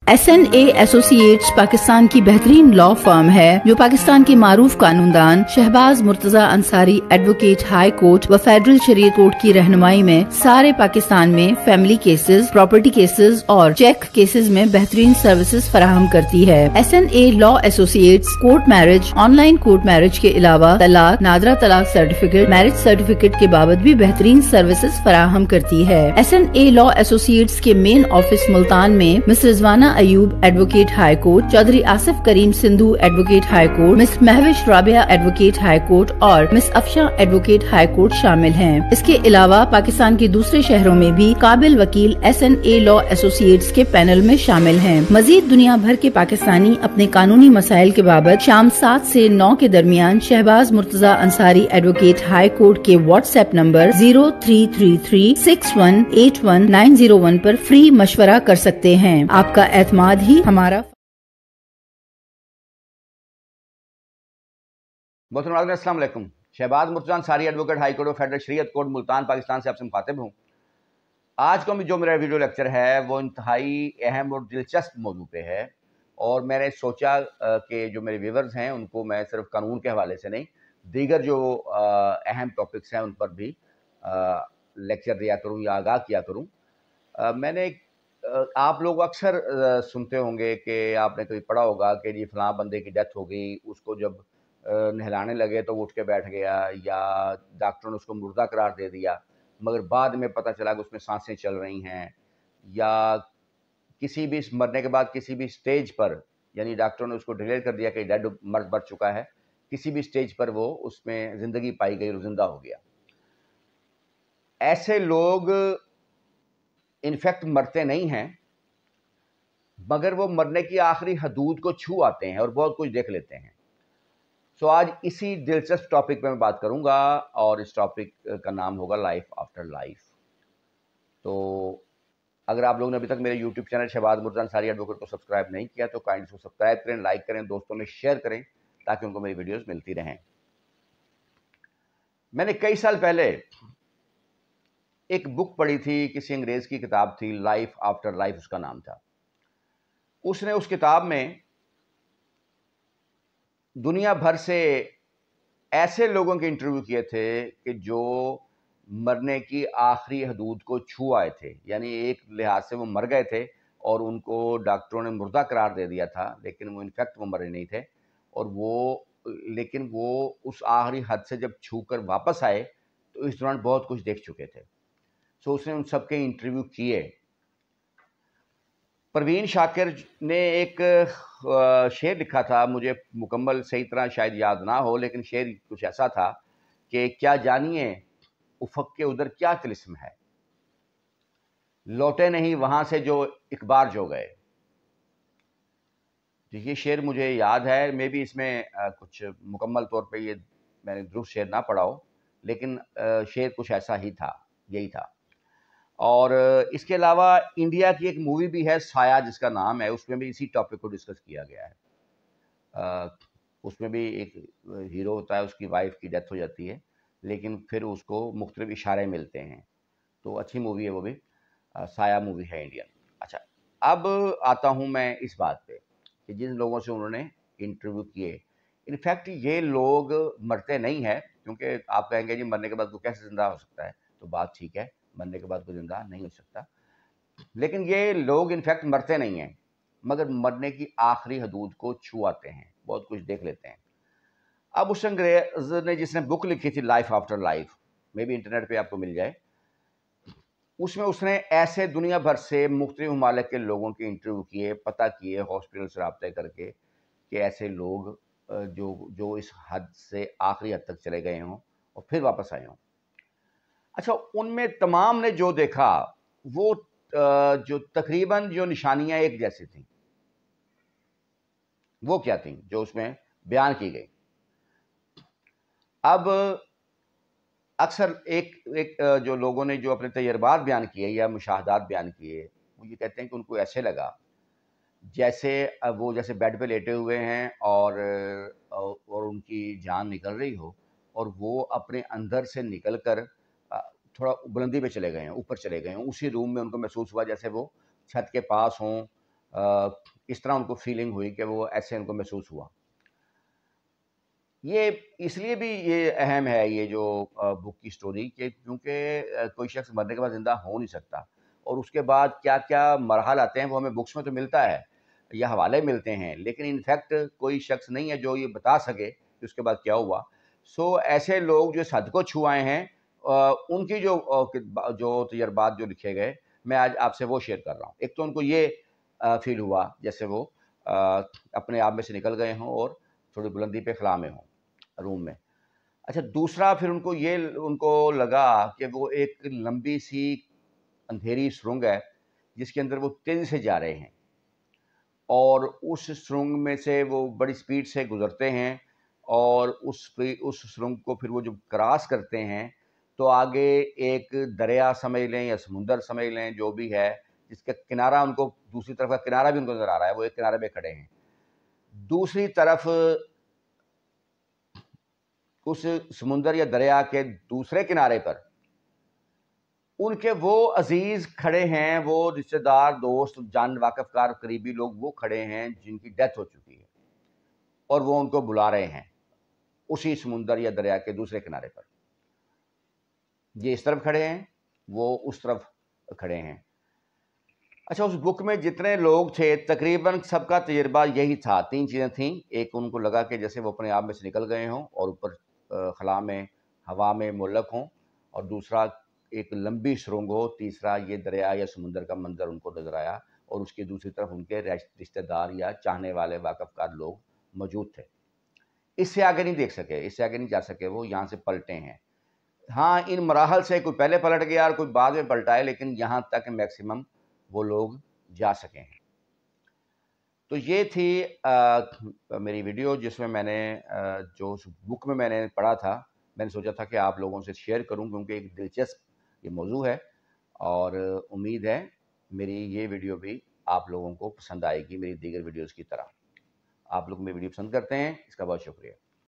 SNA associates Pakistan की बेहतरीन law firm है जो पाकिस्तान के मारूफ कानूनदान Shahbaz Murtaza Ansari advocate high court व फेडरल शरीयत कोर्ट की रहनुमाई में सारे पाकिस्तान में फैमिली केसेस, प्रॉपर्टी केसेस और चेक केसेस में बेहतरीन सर्विसेज फराहम करती है। SNA law associates court marriage, online court marriage के अलावा तलाक, नादरा तलाक सर्टिफिकेट, मैरिज सर्टिफिकेट के बाबत भी बेहतरीन सर्विसेज फराहम करती है। SNA लॉ एसोसिएट्स के मेन ऑफिस मुल्तान में miss Rizwana Ayub advocate high court, Chaudhry Asif Karim Sindhu advocate high court, miss Mahwish Rabia advocate high court और miss Afsha advocate high court शामिल हैं। इसके अलावा पाकिस्तान के दूसरे शहरों में भी काबिल वकील SNA लॉ एसोसिएट्स के पैनल में शामिल हैं। मजीद दुनिया भर के पाकिस्तानी अपने कानूनी मसाइल के बाबत शाम 7 से 9 के दरमियान Shahbaz Murtaza Ansari advocate high court के व्हाट्सएप नंबर 0333618191 पर फ्री मशवरा कर सकते हैं। आपका एतमाद ही हमारा। अस्सलाम वालेकुम। Shahbaz Murtaza Ansari advocate high court और फेडरल शरीयत कोर्ट मुल्तान पाकिस्तान से आपसे मुखातिब हूँ। आज का जो मेरा वीडियो लेक्चर है वो इंतहाई अहम और दिलचस्प मौजू पे है और मैंने सोचा कि जो मेरे व्यूअर्स हैं उनको मैं सिर्फ कानून के हवाले से नहीं, दीगर जो अहम टॉपिक्स हैं उन पर भी लेक्चर दिया करूँ या आगाह किया करूँ। मैंने आप लोग अक्सर सुनते होंगे कि आपने कभी पढ़ा होगा कि जी फलां बंदे की डेथ हो गई, उसको जब नहलाने लगे तो वो उठ के बैठ गया या डॉक्टर ने उसको मुर्दा करार दे दिया, मगर बाद में पता चला कि उसमें सांसें चल रही हैं, या किसी भी मरने के बाद किसी भी स्टेज पर, यानी डॉक्टरों ने उसको डिक्लेयर कर दिया कि डेड मर चुका है, किसी भी स्टेज पर वो उसमें ज़िंदगी पाई गई और जिंदा हो गया। ऐसे लोग इनफैक्ट मरते नहीं हैं, मगर वो मरने की आखिरी हदूद को छू आते हैं और बहुत कुछ देख लेते हैं। सो आज इसी दिलचस्प टॉपिक पे मैं बात करूंगा और इस टॉपिक का नाम होगा लाइफ आफ्टर लाइफ। तो अगर आप लोगों ने अभी तक मेरे YouTube channel Shahbaz Murtaza Ansari advocate को सब्सक्राइब नहीं किया तो काइंडली उसको सब्सक्राइब करें, लाइक करें, दोस्तों में शेयर करें ताकि उनको मेरी वीडियोज़ मिलती रहें। मैंने कई साल पहले एक बुक पढ़ी थी, किसी अंग्रेज़ की किताब थी, लाइफ आफ्टर लाइफ उसका नाम था। उसने उस किताब में दुनिया भर से ऐसे लोगों के इंटरव्यू किए थे कि जो मरने की आखिरी हदूद को छू आए थे, यानी एक लिहाज से वो मर गए थे और उनको डॉक्टरों ने मुर्दा करार दे दिया था, लेकिन वो इनफैक्ट वो मरे नहीं थे और लेकिन वो उस आखिरी हद से जब छू कर वापस आए तो इस दौरान बहुत कुछ देख चुके थे। सो उसने उन सबके इंटरव्यू किए। परवीन शाकिर ने एक शेर लिखा था, मुझे मुकम्मल सही तरह शायद याद ना हो, लेकिन शेर कुछ ऐसा था कि क्या जानिए उफक के उधर क्या तिलिस्म है, लौटे नहीं वहां से जो एक बार जो गए। ये शेर मुझे याद है, मे भी इसमें कुछ मुकम्मल तौर पे ये मैंने दुरुस्त शेर ना पढ़ा हो, लेकिन शेर कुछ ऐसा ही था, यही था। और इसके अलावा इंडिया की एक मूवी भी है साया जिसका नाम है, उसमें भी इसी टॉपिक को डिस्कस किया गया है। उसमें भी एक हीरो होता है, उसकी वाइफ की डेथ हो जाती है, लेकिन फिर उसको मुख्तलिफ इशारे मिलते हैं, तो अच्छी मूवी है वो भी। साया मूवी है इंडियन। अच्छा, अब आता हूँ मैं इस बात पे कि जिन लोगों से उन्होंने इंटरव्यू किए, इनफैक्ट ये लोग मरते नहीं हैं, क्योंकि आप कहेंगे जी मरने के बाद वो कैसे ज़िंदा हो सकता है, तो बात ठीक है, मरने के बाद कोई जिंदा नहीं हो सकता, लेकिन ये लोग इनफैक्ट मरते नहीं हैं, मगर मरने की आखिरी हदूद को छू आते हैं, बहुत कुछ देख लेते हैं। अब उस अंग्रेज ने जिसने बुक लिखी थी लाइफ आफ्टर लाइफ, मे भी इंटरनेट पे आपको मिल जाए, उसमें उसने ऐसे दुनिया भर से मुख्तलिफ ममालिक के लोगों के इंटरव्यू किए, पता किए हॉस्पिटल से रब्ता करके कि ऐसे लोग जो इस हद से आखिरी हद तक चले गए हों और फिर वापस आए हों। अच्छा, उनमें तमाम ने जो देखा वो जो तकरीबन जो निशानियां एक जैसी थी, वो क्या थी जो उसमें बयान की गई। अब अक्सर एक जो लोगों ने जो अपने तजर्बात बयान किए या मुशाहदात बयान किए, वो ये कहते हैं कि उनको ऐसे लगा जैसे वो जैसे बेड पे लेटे हुए हैं और उनकी जान निकल रही हो और वो अपने अंदर से निकल कर थोड़ा बुलंदी पे चले गए हैं, ऊपर चले गए हैं, उसी रूम में उनको महसूस हुआ जैसे वो छत के पास हों اس طرح ان کو فیلنگ ہوئی کہ وہ ایسے ان کو محسوس ہوا. یہ اس لیے بھی یہ اہم ہے یہ جو بک کی سٹوری کہ کیونکہ کوئی شخص مرنے کے بعد زندہ ہو نہیں سکتا، اور اس کے بعد کیا کیا مراحل آتے ہیں وہ ہمیں بکس میں تو ملتا ہے یا حوالے ملتے ہیں، لیکن انفیکٹ کوئی شخص نہیں ہے جو یہ بتا سکے کہ اس کے بعد کیا ہوا. سو ایسے لوگ جو اس حد کو چھوائے ہیں ان کی جو تجربات جو لکھے گئے میں آج آپ سے وہ شیئر کر رہا ہوں. ایک تو ان کو یہ فیل ہوا جیسے وہ اپنے آپ میں سے نکل گئے ہوں اور تھوڑی بلندی پہ خلا میں ہوں روم میں. اچھا، دوسرا پھر ان کو لگا کہ وہ ایک لمبی سی اندھیری سرنگ ہے جس کے اندر وہ تیزی سے جا رہے ہیں، اور اس سرنگ میں سے وہ بڑی سپیڈ سے گزرتے ہیں، اور اس سرنگ کو پھر وہ جب کراس کرتے ہیں تو آگے ایک دریا سمجھ لیں یا سمندر سمجھ لیں جو بھی ہے، جس کا کنارہ ان کو دوسری طرف کا کنارہ بھی ان کو نظر آ رہا ہے، وہ ایک کنارے پہ کھڑے ہیں. دوسری طرف اس سمندر یا دریا کے دوسرے کنارے پر ان کے وہ عزیز کھڑے ہیں، وہ رشتہ دار، دوست، جان واقف کار، قریبی لوگ وہ کھڑے ہیں جن کی ڈیتھ ہو چکی ہے، اور وہ ان کو بلا رہے ہیں اسی سمندر یا دریا کے دوسرے کنارے پر. یہ اس طرف کھڑے ہیں، وہ اس طرف کھڑے ہیں. اچھا، اس بک میں جتنے لوگ تھے تقریباً سب کا تجربہ یہی تھا. 3 چیزیں تھیں. ایک، ان کو لگا کہ جیسے وہ اپنے آپ میں سے نکل گئے ہوں اور اوپر خلا میں ہوا میں معلق ہوں، اور دوسرا ایک لمبی سرنگ ہو، تیسرا یہ دریا یا سمندر کا منظر ان کو نظر آیا، اور اس کی دوسری طرف ان کے رشتہ دار یا چاہنے والے واقف کار لوگ موجود تھے. اس سے آگے نہیں دیکھ سکے، اس سے آگے نہیں جا سکے، وہ یہاں سے پلٹے ہیں. ہاں، ان مراحل سے کوئی پہلے پلٹ گیا اور کوئی بعد میں پلٹا ہے، لیکن یہاں تک میکسیمم وہ لوگ جا سکے ہیں. تو یہ تھی میری ویڈیو جس میں میں نے جو بک میں نے پڑھا تھا، میں نے سوچا تھا کہ آپ لوگوں سے شیئر کروں کیونکہ ایک دلچسپ یہ موضوع ہے، اور امید ہے میری یہ ویڈیو بھی آپ لوگوں کو پسند آئے گی میری دیگر ویڈیوز کی طرح. آپ لوگ میری ویڈیو پسند کرتے ہیں، اس کا بہت شکریہ.